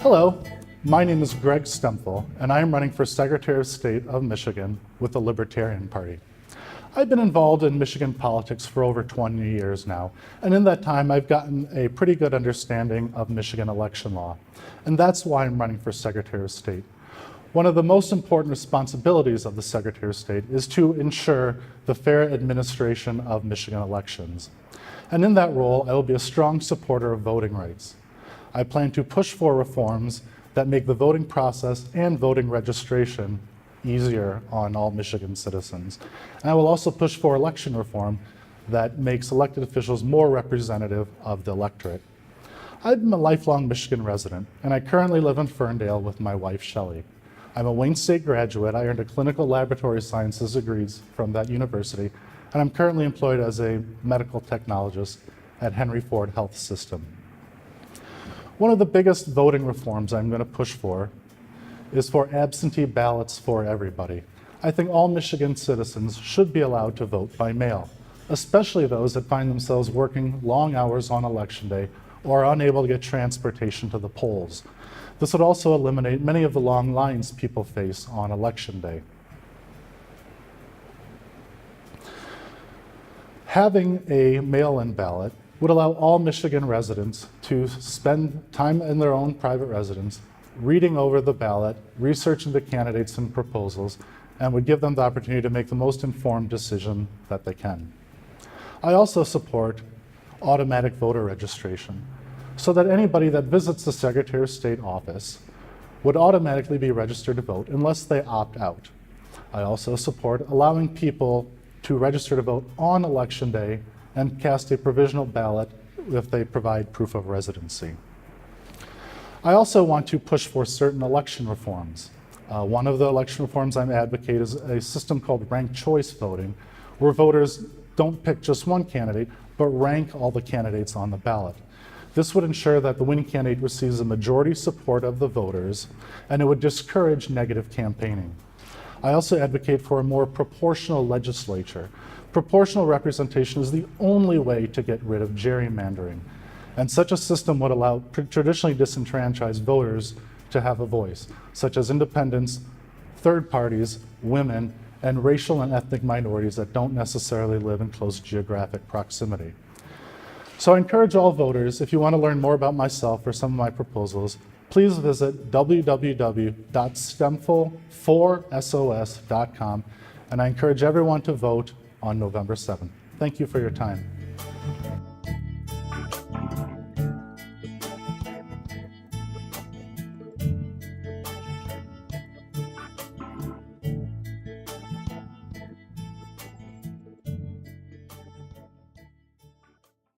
Hello, my name is Greg Stempfle, and I am running for Secretary of State of Michigan with the Libertarian Party. I've been involved in Michigan politics for over 20 years now, and in that time I've gotten a pretty good understanding of Michigan election law, and that's why I'm running for Secretary of State. One of the most important responsibilities of the Secretary of State is to ensure the fair administration of Michigan elections. And in that role, I will be a strong supporter of voting rights. I plan to push for reforms that make the voting process and voting registration easier on all Michigan citizens. And I will also push for election reform that makes elected officials more representative of the electorate. I'm a lifelong Michigan resident, and I currently live in Ferndale with my wife, Shelley. I'm a Wayne State graduate. I earned a clinical laboratory sciences degree from that university, and I'm currently employed as a medical technologist at Henry Ford Health System. One of the biggest voting reforms I'm going to push for is for absentee ballots for everybody. I think all Michigan citizens should be allowed to vote by mail, especially those that find themselves working long hours on election day or are unable to get transportation to the polls. This would also eliminate many of the long lines people face on election day. Having a mail-in ballot would allow all Michigan residents to spend time in their own private residence reading over the ballot, researching the candidates and proposals, and would give them the opportunity to make the most informed decision that they can. I also support automatic voter registration, so that anybody that visits the Secretary of State office would automatically be registered to vote unless they opt out. I also support allowing people to register to vote on election day and cast a provisional ballot if they provide proof of residency. I also want to push for certain election reforms. One of the election reforms I'm advocating is a system called ranked choice voting, where voters don't pick just one candidate, but rank all the candidates on the ballot. This would ensure that the winning candidate receives a majority support of the voters, and it would discourage negative campaigning. I also advocate for a more proportional legislature. Proportional representation is the only way to get rid of gerrymandering, and such a system would allow traditionally disenfranchised voters to have a voice, such as independents, third parties, women, and racial and ethnic minorities that don't necessarily live in close geographic proximity. So I encourage all voters, if you want to learn more about myself or some of my proposals, please visit www.stempfle4sos.com, and I encourage everyone to vote on November 7th. Thank you for your time.